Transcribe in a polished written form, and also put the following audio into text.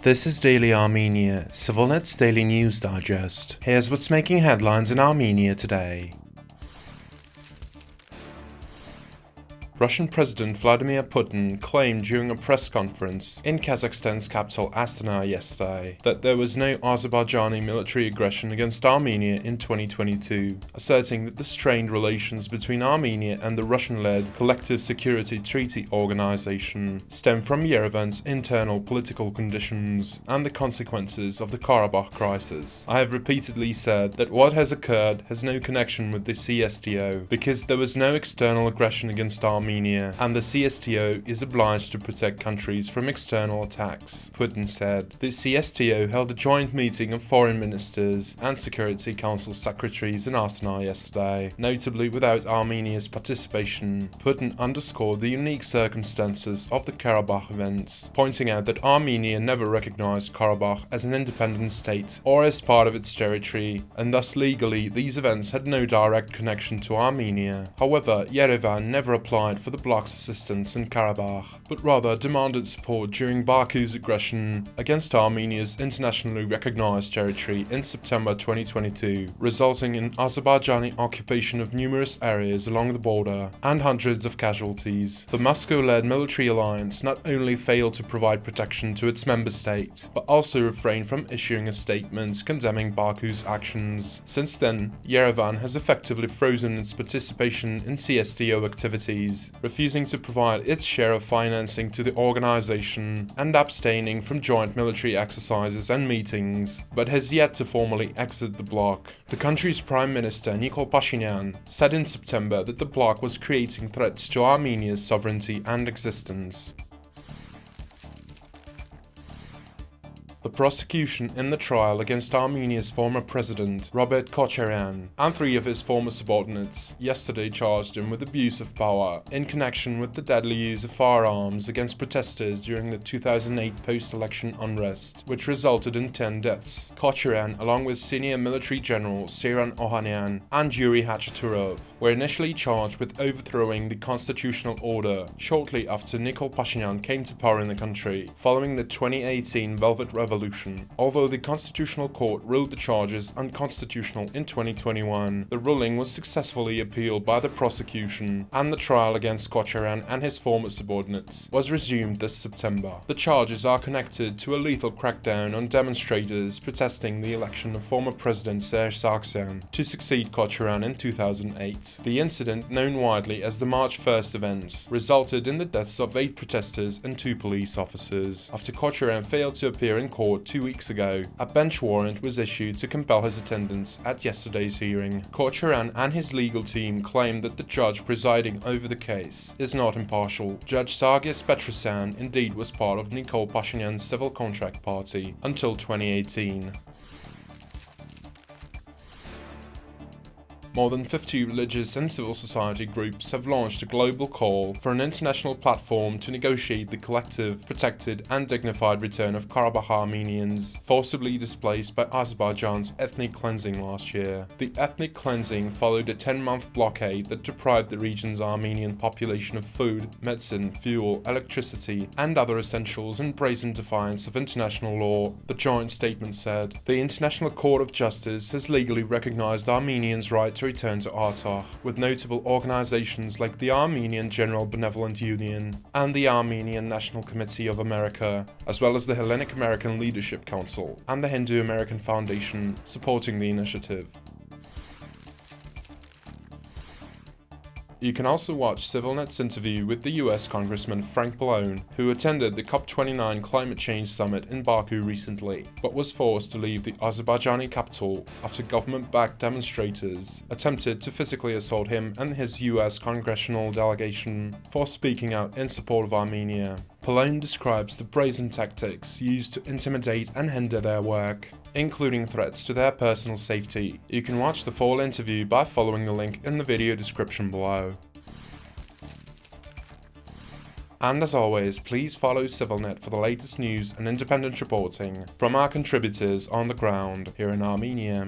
This is Daily Armenia, CivilNet's daily news digest. Here's what's making headlines in Armenia today. Russian President Vladimir Putin claimed during a press conference in Kazakhstan's capital Astana yesterday that there was no Azerbaijani military aggression against Armenia in 2022, asserting that the strained relations between Armenia and the Russian-led Collective Security Treaty Organization stem from Yerevan's internal political conditions and the consequences of the Karabakh crisis. I have repeatedly said that what has occurred has no connection with the CSTO because there was no external aggression against Armenia, and the CSTO is obliged to protect countries from external attacks, Putin said. The CSTO held a joint meeting of foreign ministers and Security Council secretaries in Astana yesterday, notably without Armenia's participation. Putin underscored the unique circumstances of the Karabakh events, pointing out that Armenia never recognized Karabakh as an independent state or as part of its territory, and thus legally these events had no direct connection to Armenia. However, Yerevan never applied for the bloc's assistance in Karabakh, but rather demanded support during Baku's aggression against Armenia's internationally recognized territory in September 2022, resulting in Azerbaijani occupation of numerous areas along the border and hundreds of casualties. The Moscow-led military alliance not only failed to provide protection to its member state, but also refrained from issuing a statement condemning Baku's actions. Since then, Yerevan has effectively frozen its participation in CSTO activities, refusing to provide its share of financing to the organization and abstaining from joint military exercises and meetings, but has yet to formally exit the bloc. The country's Prime Minister Nikol Pashinyan said in September that the bloc was creating threats to Armenia's sovereignty and existence. The prosecution in the trial against Armenia's former president, Robert Kocharyan, and three of his former subordinates yesterday charged him with abuse of power in connection with the deadly use of firearms against protesters during the 2008 post-election unrest, which resulted in 10 deaths. Kocharyan, along with senior military generals Seyran Ohanyan and Yuri Hachaturov, were initially charged with overthrowing the constitutional order shortly after Nikol Pashinyan came to power in the country, following the 2018 Velvet Revolution. Although the Constitutional Court ruled the charges unconstitutional in 2021, the ruling was successfully appealed by the prosecution, and the trial against Kocharyan and his former subordinates was resumed this September. The charges are connected to a lethal crackdown on demonstrators protesting the election of former President Serge Sargsyan to succeed Kocharyan in 2008. The incident, known widely as the March 1st events, resulted in the deaths of 8 protesters and 2 police officers. After Kocharyan failed to appear in court 2 weeks ago, a bench warrant was issued to compel his attendance at yesterday's hearing. Kocharyan and his legal team claimed that the judge presiding over the case is not impartial. Judge Sargis Petrosyan indeed was part of Nikol Pashinyan's civil contract party until 2018. More than 50 religious and civil society groups have launched a global call for an international platform to negotiate the collective, protected and dignified return of Karabakh Armenians, forcibly displaced by Azerbaijan's ethnic cleansing last year. The ethnic cleansing followed a 10-month blockade that deprived the region's Armenian population of food, medicine, fuel, electricity and other essentials in brazen defiance of international law, the joint statement said. The International Court of Justice has legally recognized Armenians' right to return to Artsakh, with notable organizations like the Armenian General Benevolent Union and the Armenian National Committee of America, as well as the Hellenic American Leadership Council and the Hindu American Foundation, supporting the initiative. You can also watch CivilNet's interview with the US Congressman Frank Pallone, who attended the COP29 climate change summit in Baku recently, but was forced to leave the Azerbaijani capital after government-backed demonstrators attempted to physically assault him and his US congressional delegation for speaking out in support of Armenia. Pallone describes the brazen tactics used to intimidate and hinder their work, including threats to their personal safety. You can watch the full interview by following the link in the video description below. And as always, please follow CivilNet for the latest news and independent reporting from our contributors on the ground here in Armenia.